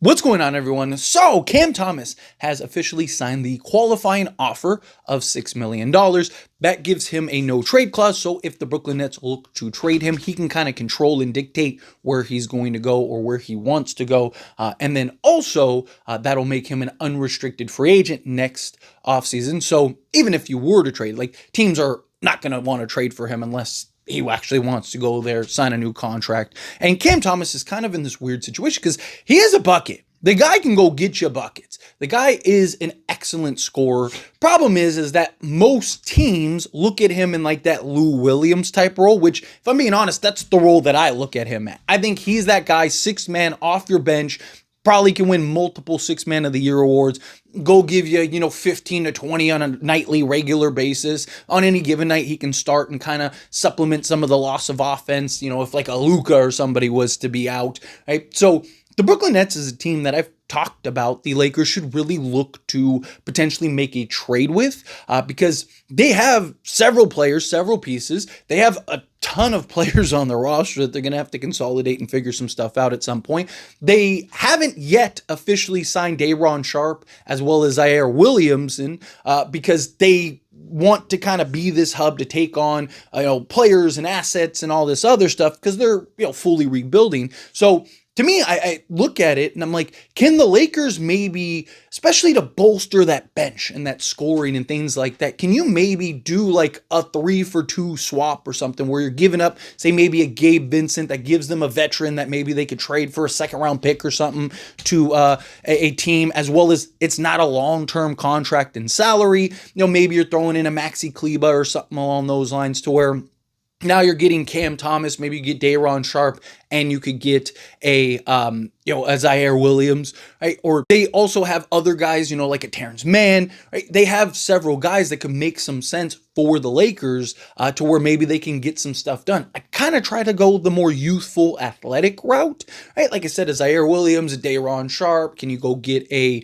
What's going on, everyone? So, Cam Thomas has officially signed the qualifying offer of $6 million. That gives him a no-trade clause, so if the Brooklyn Nets look to trade him, he can kind of control and dictate where he's going to go or where he wants to go. And then also, that'll make him an unrestricted free agent next offseason. So, even if you were to trade, like, teams are not going to want to trade for him unless he actually wants to go there, sign a new contract. And Cam Thomas is kind of in this weird situation because he has a bucket. The guy can go get you buckets. The guy is an excellent scorer. Problem is that most teams look at him in like that Lou Williams type role, which, if I'm being honest, that's the role that I look at him at. I think he's that guy, sixth man off your bench, probably can win multiple Six Man of the Year awards, go give you, 15 to 20 on a nightly regular basis. On any given night, he can start and kind of supplement some of the loss of offense, if like a Luka or somebody was to be out, right? So the Brooklyn Nets is a team that I've talked about the Lakers should really look to potentially make a trade with because they have several players, several pieces. They have a ton of players on the roster that they're going to have to consolidate and figure some stuff out at some point. They haven't yet officially signed Day'Ron Sharpe as well as Zaire Williamson because they want to kind of be this hub to take on players and assets and all this other stuff because they're fully rebuilding. So to me, I look at it and I'm like, can the Lakers maybe, especially to bolster that bench and that scoring and things like that, can you maybe do like a 3-for-2 swap or something where you're giving up, say, maybe a Gabe Vincent that gives them a veteran that maybe they could trade for a second-round pick or something to a team, as well as it's not a long-term contract and salary. Maybe you're throwing in a Maxi Kleber or something along those lines to where now you're getting Cam Thomas, maybe you get Day'Ron Sharpe, and you could get a Zaire Williams, right? Or they also have other guys, like a Terrence Mann, right? They have several guys that could make some sense for the Lakers to where maybe they can get some stuff done. I kind of try to go the more youthful, athletic route, right? Like I said, a Zaire Williams, a Day'Ron Sharpe. Can you go get a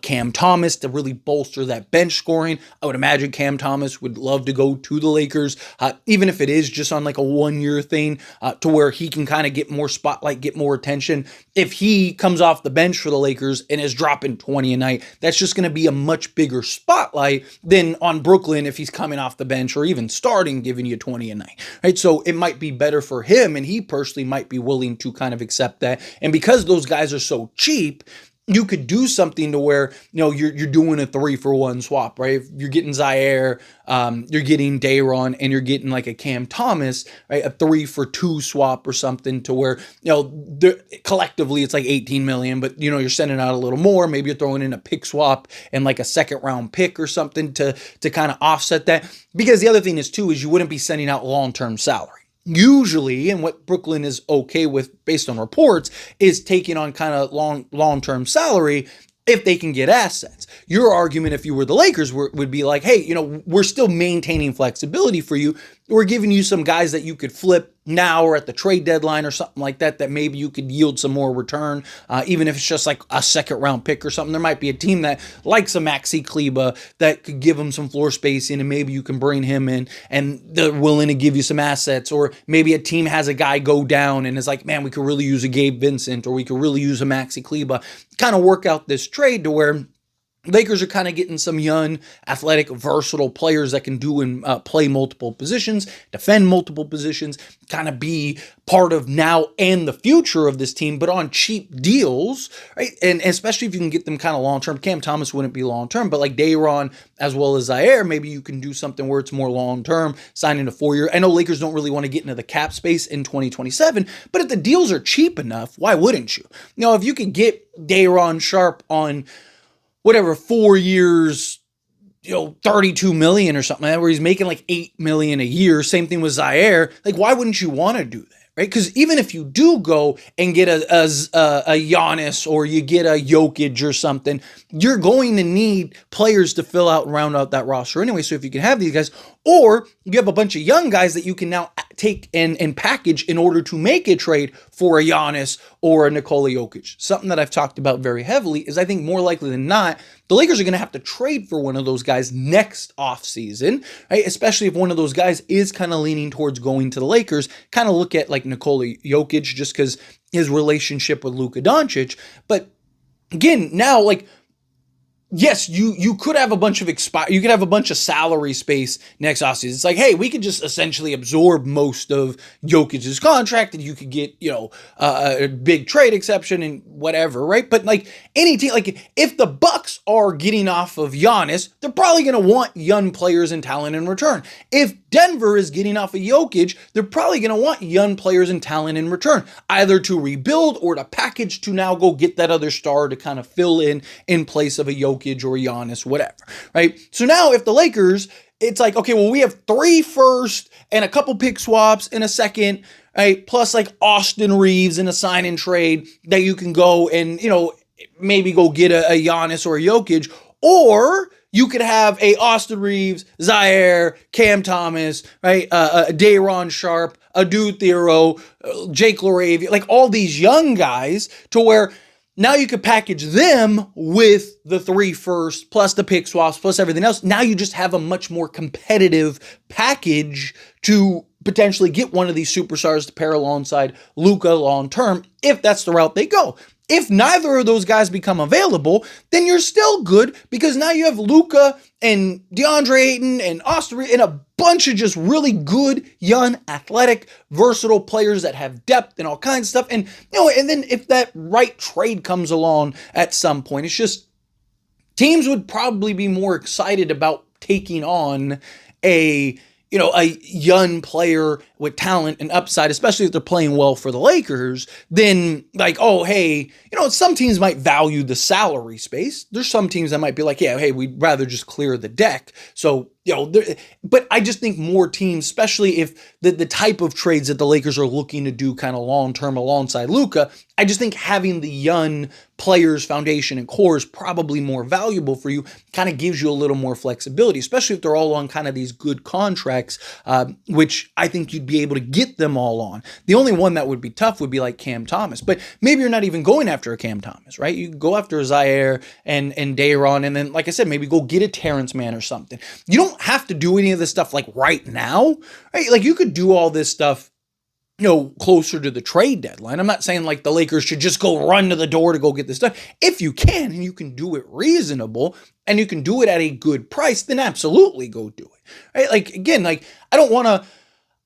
Cam Thomas to really bolster that bench scoring? I would imagine Cam Thomas would love to go to the Lakers, even if it is just on like a 1-year thing, to where he can kind of get more spotlight, get more attention. If he comes off the bench for the Lakers and is dropping 20 a night, that's just going to be a much bigger spotlight than on Brooklyn if he's coming off the bench or even starting, giving you 20 a night, right? So it might be better for him, and he personally might be willing to kind of accept that. And because those guys are so cheap, you could do something to where, you're doing a 3-for-1 swap, right? If you're getting Zaire, you're getting Day'Ron, and you're getting like a Cam Thomas, right? A 3-for-2 swap or something to where, collectively it's like 18 million, but, you're sending out a little more. Maybe you're throwing in a pick swap and like a second-round pick or something to kind of offset that. Because the other thing is, too, is you wouldn't be sending out long-term salary. Usually, and what Brooklyn is okay with based on reports, is taking on kind of long-term salary if they can get assets. Your argument, if you were the Lakers, would be like, hey, we're still maintaining flexibility for you. We're giving you some guys that you could flip now or at the trade deadline or something like that maybe you could yield some more return, even if it's just like a second-round pick or something. There might be a team that likes a Maxi Kleber that could give them some floor spacing, and maybe you can bring him in and they're willing to give you some assets. Or maybe a team has a guy go down and is like, man, we could really use a Gabe Vincent, or we could really use a Maxi Kleber. Kind of work out this trade to where Lakers are kind of getting some young, athletic, versatile players that can do and play multiple positions, defend multiple positions, kind of be part of now and the future of this team, but on cheap deals, right? And especially if you can get them kind of long-term. Cam Thomas wouldn't be long-term, but like Day'Ron as well as Zaire, maybe you can do something where it's more long-term, signing a 4-year. I know Lakers don't really want to get into the cap space in 2027, but if the deals are cheap enough, why wouldn't you? If you could get Day'Ron Sharpe on whatever, 4 years, 32 million or something like that, where he's making like 8 million a year. Same thing with Zaire. Like, why wouldn't you want to do that? Right? Because even if you do go and get a Giannis or you get a Jokic or something, you're going to need players to fill out and round out that roster anyway. So if you can have these guys, or you have a bunch of young guys that you can now take and package in order to make a trade for a Giannis or a Nikola Jokic. Something that I've talked about very heavily is I think more likely than not, the Lakers are going to have to trade for one of those guys next offseason, right? Especially if one of those guys is kind of leaning towards going to the Lakers. Kind of look at like Nikola Jokic just because his relationship with Luka Doncic. But again, now like, yes, you could have a bunch of you could have a bunch of salary space next offseason. It's like, hey, we could just essentially absorb most of Jokic's contract, and you could get, a big trade exception and whatever, right? But like any team, like if the Bucks are getting off of Giannis, they're probably going to want young players and talent in return. If Denver is getting off of Jokic, they're probably going to want young players and talent in return, either to rebuild or to package to now go get that other star to kind of fill in place of a Jokic or Giannis, whatever, right? So now if the Lakers, it's like, okay, well, we have 3 firsts and a couple pick swaps in a second, right? Plus like Austin Reeves in a sign and trade that you can go and, maybe go get a Giannis or a Jokic, or you could have a Austin Reeves, Zaire, Cam Thomas, right? Day'Ron Sharpe, Adu Thero, Jake LaRavia, like all these young guys to where now you could package them with the 3 firsts plus the pick swaps plus everything else. Now you just have a much more competitive package to potentially get one of these superstars to pair alongside Luka long term, if that's the route they go. If neither of those guys become available, then you're still good because now you have Luka and DeAndre Ayton and Austin Reeves and a bunch of just really good, young, athletic, versatile players that have depth and all kinds of stuff. And and then if that right trade comes along at some point, it's just teams would probably be more excited about taking on a young player with talent and upside, especially if they're playing well for the Lakers, then like, oh, hey, some teams might value the salary space. There's some teams that might be like, yeah, hey, we'd rather just clear the deck. So, but I just think more teams, especially if the type of trades that the Lakers are looking to do kind of long-term alongside Luka, I just think having the young players, foundation, and core is probably more valuable for you, kind of gives you a little more flexibility, especially if they're all on kind of these good contracts, which I think you'd be able to get them all on. The only one that would be tough would be like Cam Thomas, but maybe you're not even going after a Cam Thomas, right? You go after a Zaire and Day'Ron, and then, like I said, maybe go get a Terrence Mann or something. You don't have to do any of this stuff like right now, right? Like you could do all this stuff closer to the trade deadline. I'm not saying like the Lakers should just go run to the door to go get this stuff. If you can, and you can do it reasonable, and you can do it at a good price, then absolutely go do it. Right? Like, again, like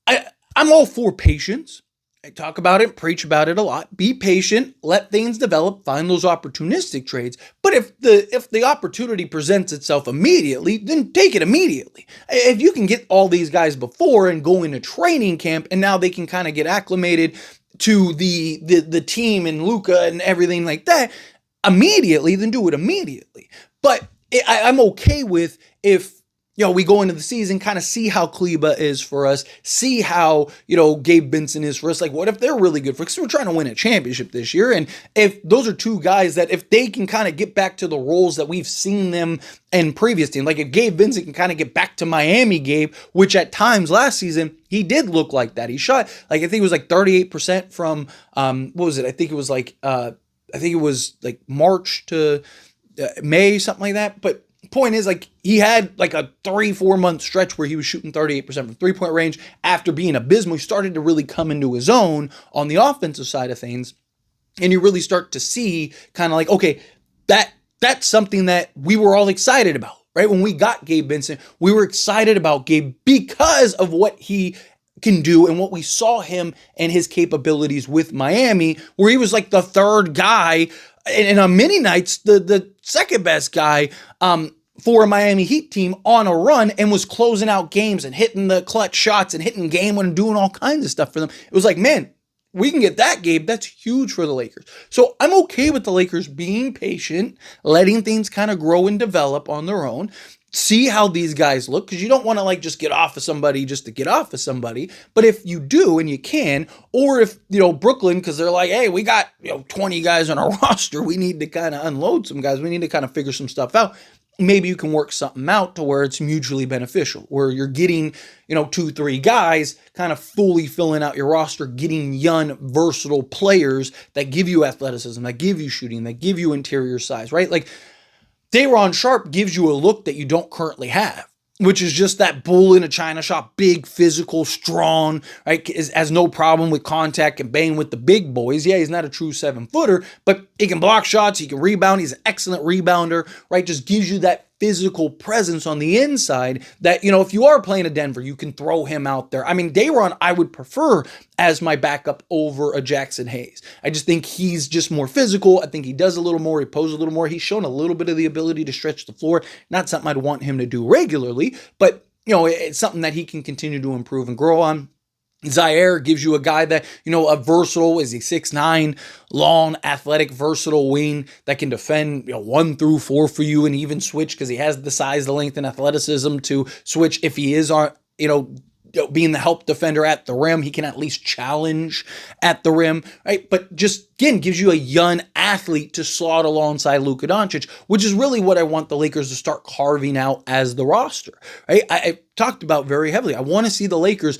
I'm all for patience. I talk about it, preach about it a lot. Be patient, let things develop, find those opportunistic trades. But if the opportunity presents itself immediately, then take it immediately. If you can get all these guys before and go into training camp, and now they can kind of get acclimated to the team and Luka and everything like that immediately, then do it immediately. But I'm okay with if we go into the season, kind of see how Kleba is for us, see how, Gabe Benson is for us. Like, what if they're really good for us? Because we're trying to win a championship this year. And if those are two guys that if they can kind of get back to the roles that we've seen them in previous teams, like if Gabe Benson can kind of get back to Miami Gabe, which at times last season, he did look like that. He shot, like, I think it was like 38% from, what was it? I think it was like March to May, something like that. But point is, like, he had like a 3-4 month stretch where he was shooting 38% from 3-point range after being abysmal. He started to really come into his own on the offensive side of things, and you really start to see kind of like, okay, that's something that we were all excited about, right? When we got Gabe Benson, we were excited about Gabe because of what he can do and what we saw him and his capabilities with Miami, where he was like the third guy, and on many nights, the second best guy for a Miami Heat team on a run, and was closing out games and hitting the clutch shots and hitting game and doing all kinds of stuff for them. It was like, man, we can get that, Gabe. That's huge for the Lakers. So I'm okay with the Lakers being patient, letting things kind of grow and develop on their own. See how these guys look, because you don't want to like just get off of somebody just to get off of somebody. But if you do and you can, or if Brooklyn, because they're like, hey, we got 20 guys on our roster, we need to kind of unload some guys, we need to kind of figure some stuff out. maybe you can work something out to where it's mutually beneficial, where you're getting, 2, 3 guys kind of fully filling out your roster, getting young, versatile players that give you athleticism, that give you shooting, that give you interior size, right? Like Day'Ron Sharpe gives you a look that you don't currently have, which is just that bull in a china shop, big, physical, strong, right? Has no problem with contact and bang with the big boys. Yeah, he's not a true 7-footer, but he can block shots, he can rebound, he's an excellent rebounder, right? Just gives you that physical presence on the inside that, if you are playing a Denver, you can throw him out there. I mean, Day'Ron, I would prefer as my backup over a Jackson Hayes. I just think he's just more physical. I think he does a little more, he poses a little more. He's shown a little bit of the ability to stretch the floor. Not something I'd want him to do regularly, but, it's something that he can continue to improve and grow on. Zaire gives you a guy that, a versatile, is he 6'9", long, athletic, versatile wing that can defend 1 through 4 for you and even switch because he has the size, the length, and athleticism to switch if he is on, being the help defender at the rim. He can at least challenge at the rim, right? But just, again, gives you a young athlete to slot alongside Luka Doncic, which is really what I want the Lakers to start carving out as the roster, right? I talked about very heavily. I want to see the Lakers,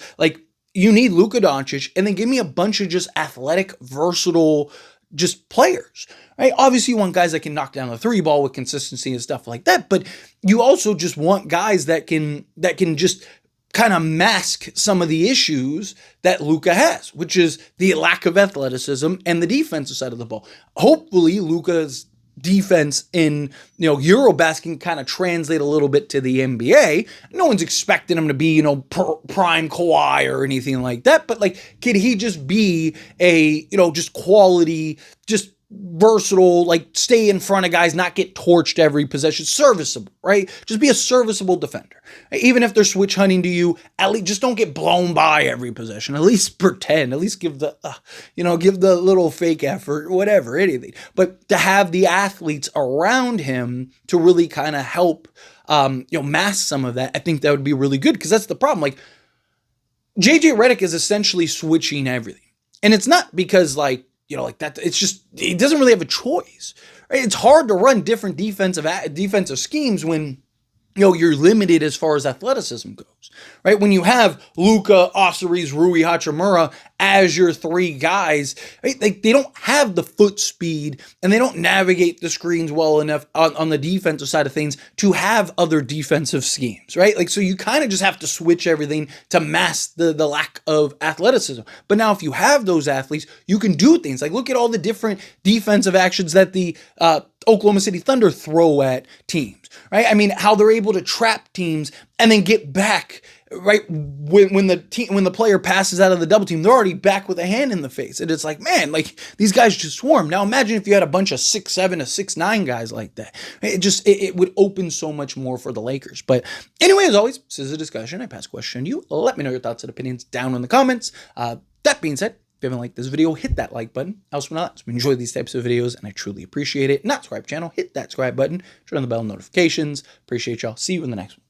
you need Luka Doncic, and then give me a bunch of just athletic, versatile, just players, right? Obviously, you want guys that can knock down the 3 ball with consistency and stuff like that, but you also just want guys that can just kind of mask some of the issues that Luka has, which is the lack of athleticism and the defensive side of the ball. Hopefully, Luka's defense in Eurobasket can kind of translate a little bit to the NBA. No one's expecting him to be prime Kawhi or anything like that, but can he just be a just quality, just versatile, stay in front of guys, not get torched every possession, serviceable, right? Just be a serviceable defender. Even if they're switch hunting to you, at least just don't get blown by every possession. At least pretend, at least give the, give the little fake effort, whatever, anything. But to have the athletes around him to really kind of help, mask some of that, I think that would be really good, because that's the problem. JJ Redick is essentially switching everything. And it's not because that, it's just, he doesn't really have a choice, right? It's hard to run different defensive schemes when, you're limited as far as athleticism goes, right? When you have Luka, Osiris, Rui Hachimura as your 3 guys, right? They don't have the foot speed and they don't navigate the screens well enough on the defensive side of things to have other defensive schemes, right? So you kind of just have to switch everything to mask the lack of athleticism. But now if you have those athletes, you can do things look at all the different defensive actions that the Oklahoma City Thunder throw at teams, right? I mean, how they're able to trap teams and then get back, right? When the player passes out of the double team, they're already back with a hand in the face. And it's man, these guys just swarm. Now imagine if you had a bunch of 6'7" to 6'9" guys like that. It would open so much more for the Lakers. But anyway, as always, this is a discussion. I pass the question to you. Let me know your thoughts and opinions down in the comments. That being said, if you haven't liked this video, hit that like button. Else, when not, enjoy these types of videos, and I truly appreciate it. Not subscribe channel, hit that subscribe button, turn on the bell notifications. Appreciate y'all. See you in the next one.